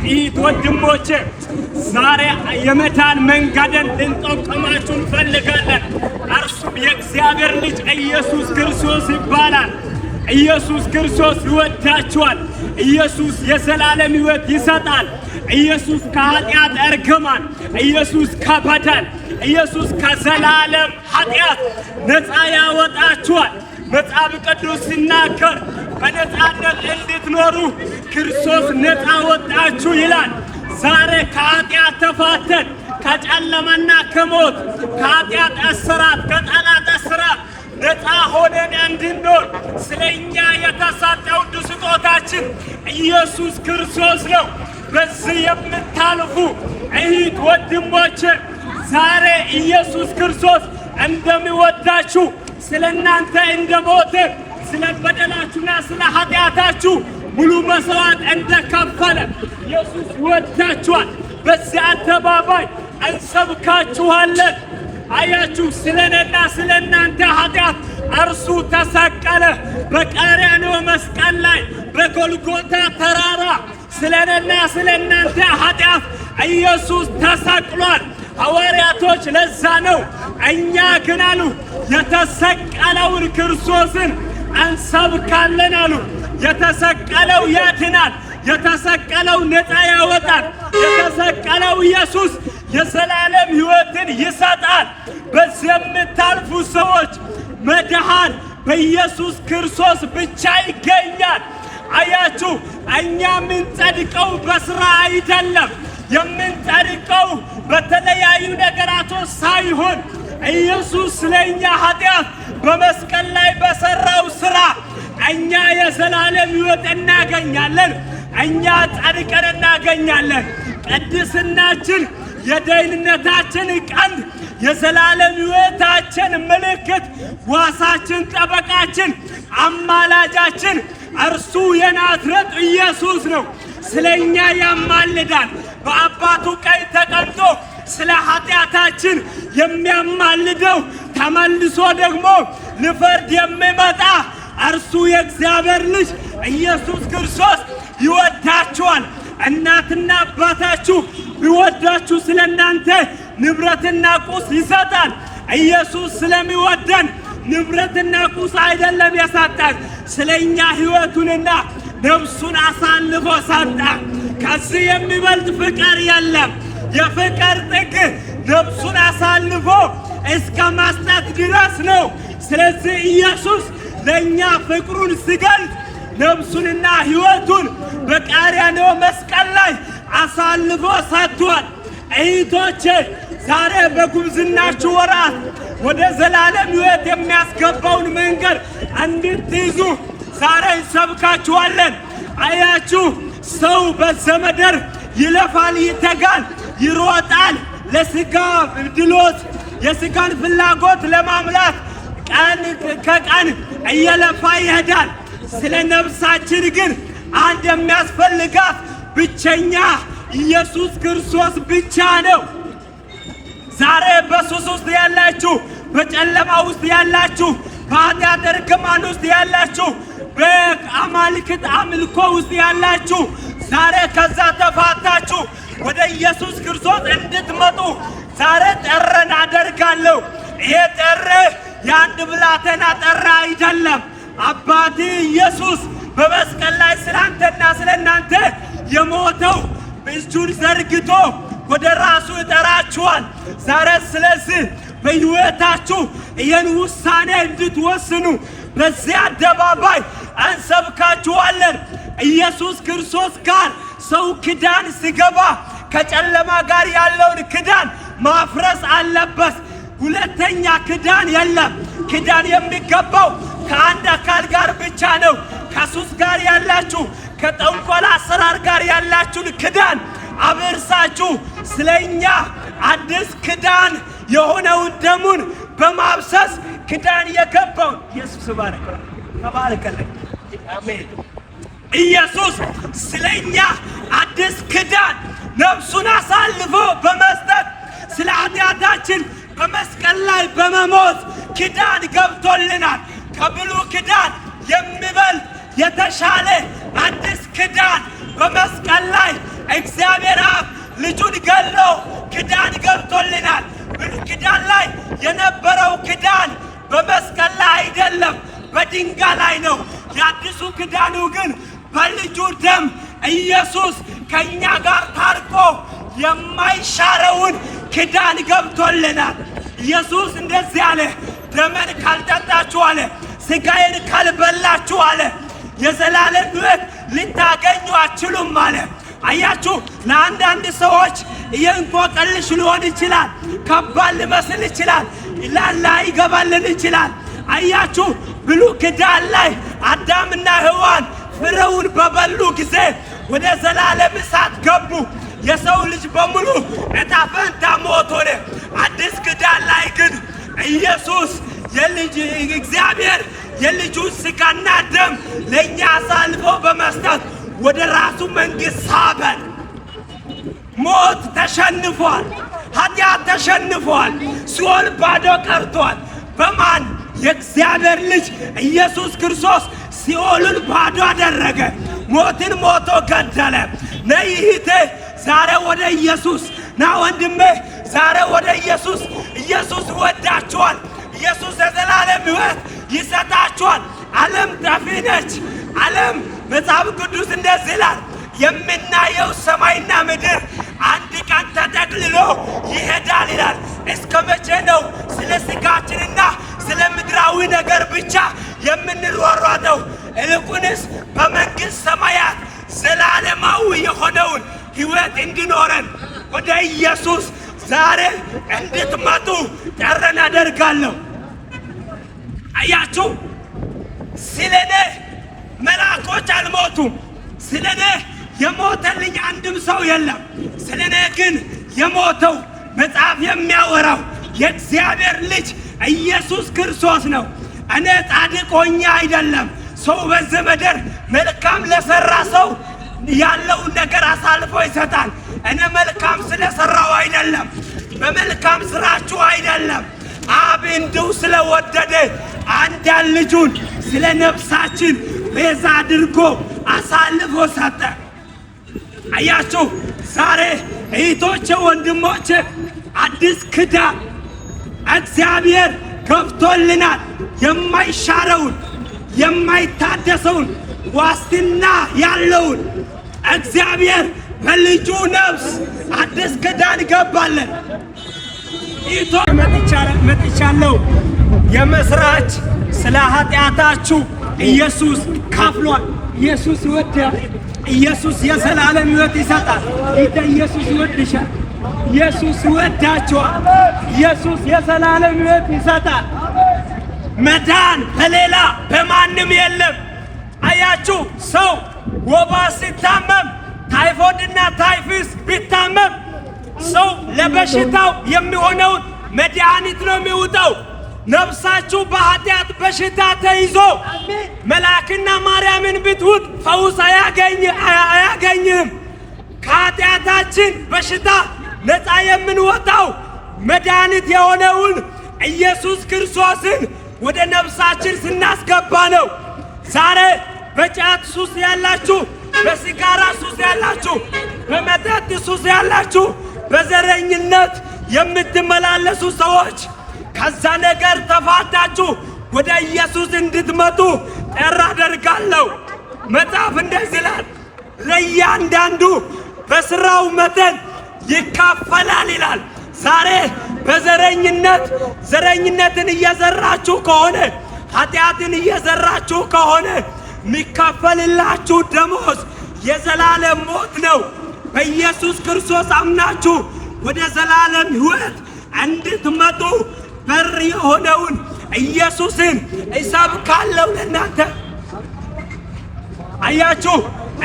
ወንድሞቼ ዛሬ የመዳን መንገድን ልንጠቁማችሁ እንፈልጋለን። እርሱም የእግዚአብሔር ልጅ ኢየሱስ ክርስቶስ ይባላል። ኢየሱስ ክርስቶስ ይወዳችኋል። ኢየሱስ የዘላለም ሕይወት ይሰጣል። ኢየሱስ ከኃጢአት እርግማን፣ ኢየሱስ ከበደል፣ ኢየሱስ ከዘላለም ኃጢአት ነፃ ያወጣችኋል። መጽሐፍ ቅዱስ ሲናገር በነፃነት እንድትኖሩ ክርስቶስ ነፃ ወጣችሁ ይላል። ዛሬ ከኃጢአት ተፋተን ከጨለማና ከሞት ከኃጢአት እስራት ከጠላት እስራት ነፃ ሆነን እንድንኖር ስለኛ የተሰጠው ስጦታችን ኢየሱስ ክርስቶስ ነው። በዚህ የምታልፉ እህት ወንድሞቼ ዛሬ ኢየሱስ ክርስቶስ እንደሚወዳችሁ ስለናንተ እንደሞተ ስለ በደላችሁና ስለ ኃጢአታችሁ ሙሉ መስዋዕት እንደከፈለ ኢየሱስ ይወዳችኋል። በዚህ አደባባይ እንሰብካችኋለን። አያችሁ ስለኔና ስለናንተ ኃጢአት እርሱ ተሰቀለ። በቀራንዮ መስቀል ላይ በጎልጎታ ተራራ ስለኔና ስለናንተ ኃጢአት ኢየሱስ ተሰቅሏል። ሐዋርያቶች ለዛ ነው እኛ ግን አሉ የተሰቀለውን ክርስቶስን እንሰብካለን አሉ። የተሰቀለው ያድናል። የተሰቀለው ነፃ ያወጣል። የተሰቀለው ኢየሱስ የዘላለም ሕይወትን ይሰጣል። በዚህ የምታልፉ ሰዎች መድኃኒት በኢየሱስ ክርስቶስ ብቻ ይገኛል። አያችሁ እኛ የምንጸድቀው በሥራ አይደለም። የምንጸድቀው በተለያዩ ነገራቶች ሳይሆን ኢየሱስ ስለኛ ኃጢአት በመስቀል ላይ በሰራው ሥራ እኛ የዘላለም ሕይወት እናገኛለን። እኛ ጸድቀን እናገኛለን። ቅድስናችን የደህንነታችን ቀንድ፣ የዘላለም ሕይወታችን ምልክት፣ ዋሳችን፣ ጠበቃችን፣ አማላጃችን እርሱ የናዝሬቱ ኢየሱስ ነው። ስለኛ ያማልዳል። በአባቱ ቀኝ ተቀምጦ ስለ ኃጢአታችን የሚያማልደው ተመልሶ ደግሞ ሊፈርድ የሚመጣ እርሱ የእግዚአብሔር ልጅ ኢየሱስ ክርስቶስ ይወዳችኋል። እናትና አባታችሁ ቢወዳችሁ ስለናንተ ንብረትና ቁስ ይሰጣል። ኢየሱስ ስለሚወደን ንብረትና ቁስ አይደለም የሰጠን፣ ስለኛ ሕይወቱንና ነፍሱን አሳልፎ ሰጠ። ከዚህ የሚበልጥ ፍቅር የለም። የፍቅር ጥግ ነፍሱን አሳልፎ እስከ መስጠት ድረስ ነው። ስለዚህ ኢየሱስ ለእኛ ፍቅሩን ሲገልጥ ነፍሱንና ሕይወቱን በቀራንዮ መስቀል ላይ አሳልፎ ሰጥቷል። እህቶቼ ዛሬ በጉብዝናችሁ ወራት ወደ ዘላለም ሕይወት የሚያስገባውን መንገድ እንድትይዙ ዛሬ እንሰብካችኋለን። አያችሁ ሰው በዘመደር ይለፋል፣ ይተጋል፣ ይሮጣል ለሥጋ ድሎት የሥጋን ፍላጎት ለማምላት ቀን ከቀን እየለፋ ይሄዳል። ስለ ነፍሳችን ግን አንድ የሚያስፈልጋት ብቸኛ ኢየሱስ ክርስቶስ ብቻ ነው። ዛሬ በሱስ ውስጥ ያላችሁ፣ በጨለማ ውስጥ ያላችሁ፣ በኃጢአት እርግማን ውስጥ ያላችሁ፣ በአማልክት አምልኮ ውስጥ ያላችሁ ዛሬ ከዛ ተፋታችሁ ወደ ኢየሱስ ክርስቶስ እንድትመጡ ዛሬ ጥሪን አደርጋለሁ። ይሄ ጥሪ የአንድ ብላቴና ጥሪ አይደለም። አባቴ ኢየሱስ በመስቀል ላይ ስላንተና ስለናንተ የሞተው እጁን ዘርግቶ ወደ ራሱ ይጠራችኋል ዛሬ። ስለዚህ በሕይወታችሁ ይህን ውሳኔ እንድትወስኑ በዚህ አደባባይ እንሰብካችኋለን። ኢየሱስ ክርስቶስ ጋር ሰው ክዳን ሲገባ ከጨለማ ጋር ያለውን ክዳን ማፍረስ አለበት። ሁለተኛ ክዳን የለም። ክዳን የሚገባው ከአንድ አካል ጋር ብቻ ነው። ከሱስ ጋር ያላችሁ፣ ከጠንቆላ አሰራር ጋር ያላችሁን ክዳን አብርሳችሁ ስለኛ አዲስ ክዳን የሆነውን ደሙን በማብሰስ ክዳን የገባው ኢየሱስ ተባረከልን። አሜን። ኢየሱስ ስለኛ አዲስ ክዳን ነፍሱን አሳልፎ በመስጠት ስለ ኃጢአታችን በመስቀል ላይ በመሞት ክዳን ገብቶልናል። ከብሉይ ኪዳን የሚበልጥ የተሻለ አዲስ ክዳን በመስቀል ላይ እግዚአብሔር አብ ልጁን ገሎ ኪዳን ገብቶልናል። ብሉይ ኪዳን ላይ የነበረው ኪዳን በመስቀል ላይ አይደለም፣ በድንጋይ ላይ ነው። የአዲሱ ኪዳኑ ግን በልጁ ደም ኢየሱስ ከእኛ ጋር ታርቆ የማይሻረውን ኪዳን ገብቶልናል። ኢየሱስ እንደዚህ አለ፣ ደሜን ካልጠጣችሁ አለ፣ ሥጋዬን ካልበላችሁ አለ፣ የዘላለም ሕይወት ልታገኙ አትችሉም አለ። አያችሁ፣ ለአንዳንድ ሰዎች የእንቆቅልሽ ሊሆን ይችላል፣ ከባድ ሊመስል ይችላል፣ ላይገባልን ይችላል። አያችሁ፣ ብሉይ ኪዳን ላይ አዳምና ሔዋን ፍሬውን በበሉ ጊዜ ወደ ዘላለም እሳት ገቡ። የሰው ልጅ በሙሉ ዕጣ ፈንታ ሞት ሆነ። አዲስ ኪዳን ላይ ግን ኢየሱስ እግዚአብሔር የልጁን ሥጋና ደም ለእኛ አሳልፎ በመስጠት ወደ ራሱ መንግሥት ሳበን። ሞት ተሸንፏል፣ ኃጢአት ተሸንፏል፣ ሲኦል ባዶ ቀርቷል። በማን? የእግዚአብሔር ልጅ ኢየሱስ ክርስቶስ ሲኦልን ባዶ አደረገ፣ ሞትን ሞቶ ገደለ። ነይ እህቴ ዛሬ ወደ ኢየሱስ ና፣ ወንድሜ ዛሬ ወደ ኢየሱስ። ኢየሱስ ይወዳችኋል። ኢየሱስ የዘላለም ሕይወት ይሰጣችኋል። ዓለም ጠፊ ነች። ዓለም መጽሐፍ ቅዱስ እንደዚህ ይላል፣ የምናየው ሰማይና ምድር አንድ ቀን ተጠቅልሎ ይሄዳል ይላል። እስከ መቼ ነው ስለ ሥጋችንና ስለ ምድራዊ ነገር ብቻ የምንሯሯጠው? ይልቁንስ በመንግሥት ሰማያት ዘላለማዊ የሆነውን ሕይወት እንዲኖረን ወደ ኢየሱስ ዛሬ እንድትመጡ ጥሪ አደርጋለሁ። አያችሁ፣ ስለኔ መልአኮች አልሞቱም። ስለኔ የሞተልኝ አንድም ሰው የለም። ስለኔ ግን የሞተው መጽሐፍ የሚያወራው የእግዚአብሔር ልጅ ኢየሱስ ክርስቶስ ነው። እኔ ጻድቅ ሆኜ አይደለም። ሰው በዚህ ምድር መልካም ለሰራ ሰው ያለውን ነገር አሳልፎ ይሰጣል። እኔ መልካም ስለሰራው አይደለም፣ በመልካም ስራችሁ አይደለም። አብ እንዲሁ ስለወደደ አንድያ ልጁን ስለ ነፍሳችን ቤዛ አድርጎ አሳልፎ ሰጠ። አያችሁ፣ ዛሬ እህቶቼ፣ ወንድሞቼ አዲስ ኪዳን እግዚአብሔር ገብቶልናል። የማይሻረውን የማይታደሰውን ዋስትና ያለውን እግዚአብሔር በልጁ ነፍስ አዲስ ኪዳን ገባለን። መጥቻለሁ የምስራች ስለ ኃጢአታችሁ ኢየሱስ ካፍሏል። ኢየሱስ ይወዳል። ኢየሱስ የዘላለም ሕይወት ይሰጣል። ኢየሱስ ይወድሻል። ኢየሱስ ይወዳችኋል። ኢየሱስ የዘላለም ሕይወት ይሰጣል። መዳን በሌላ በማንም የለም። አያችሁ፣ ሰው ወባ ሲታመም፣ ታይፎይድና ታይፊስ ቢታመም ሰው ለበሽታው የሚሆነውን መድኃኒት ነው የሚውጠው። ነፍሳችሁ በኃጢአት በሽታ ተይዞ መልአክና ማርያምን ብትውጥ ፈውስ አያገኝም። ከኃጢአታችን በሽታ ነፃ የምንወጣው መድኃኒት የሆነውን ኢየሱስ ክርስቶስን ወደ ነፍሳችን ስናስገባ ነው። ዛሬ በጫት ሱስ ያላችሁ፣ በሲጋራ ሱስ ያላችሁ፣ በመጠጥ ሱስ ያላችሁ፣ በዘረኝነት የምትመላለሱ ሰዎች ከዛ ነገር ተፋታችሁ ወደ ኢየሱስ እንድትመጡ ጥሪ አደርጋለሁ። መጽሐፍ እንደዚህ ይላል፣ ለእያንዳንዱ በሥራው መጠን ይካፈላል ይላል። ዛሬ ዘረኝነትን እየዘራችሁ ከሆነ፣ ኃጢአትን እየዘራችሁ ከሆነ የሚካፈልላችሁ ደሞዝ የዘላለም ሞት ነው። በኢየሱስ ክርስቶስ አምናችሁ ወደ ዘላለም ሕይወት እንድትመጡ በር የሆነውን ኢየሱስን እሰብካለሁ ለእናንተ። አያችሁ፣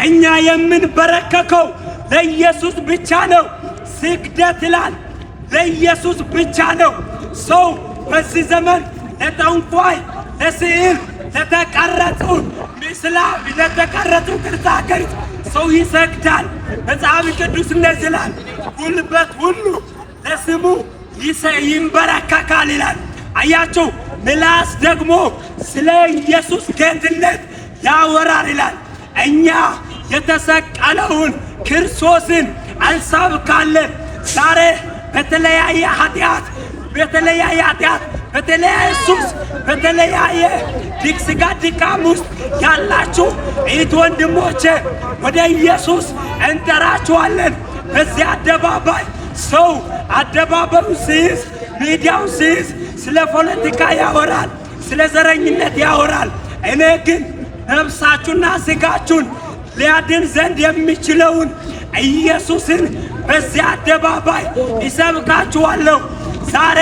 እኛ የምንበረከከው ለኢየሱስ ብቻ ነው። ስግደት ይላል ለኢየሱስ ብቻ ነው። ሰው በዚህ ዘመን ለጠንቋይ፣ ለስዕል፣ ለተቀረጹ ምስላም፣ ለተቀረጹ ቅርጻ ቅርጽ ሰው ይሰግዳል። መጽሐፍ ቅዱስ እንደዚህ ይላል፣ ጉልበት ሁሉ ለስሙ ይንበረከካል ይላል። አያችሁ፣ ምላስ ደግሞ ስለ ኢየሱስ ጌትነት ያወራል ይላል። እኛ የተሰቀለውን ክርስቶስን እንሰብካለን። ዛሬ በተለያየ ኃጢአት በተለያየ ሱስ በተለያየ ስጋ ድካም ውስጥ ያላችሁ እህት ወንድሞቼ ወደ ኢየሱስ እንጠራችኋለን። በዚህ አደባባይ ሰው አደባባዩ ሲይዝ ሚዲያው ሲይዝ ስለ ፖለቲካ ያወራል፣ ስለ ዘረኝነት ያወራል። እኔ ግን ነፍሳችሁና ስጋችሁን ሊያድን ዘንድ የሚችለውን ኢየሱስን በዚህ አደባባይ ይሰብካችኋለሁ ዛሬ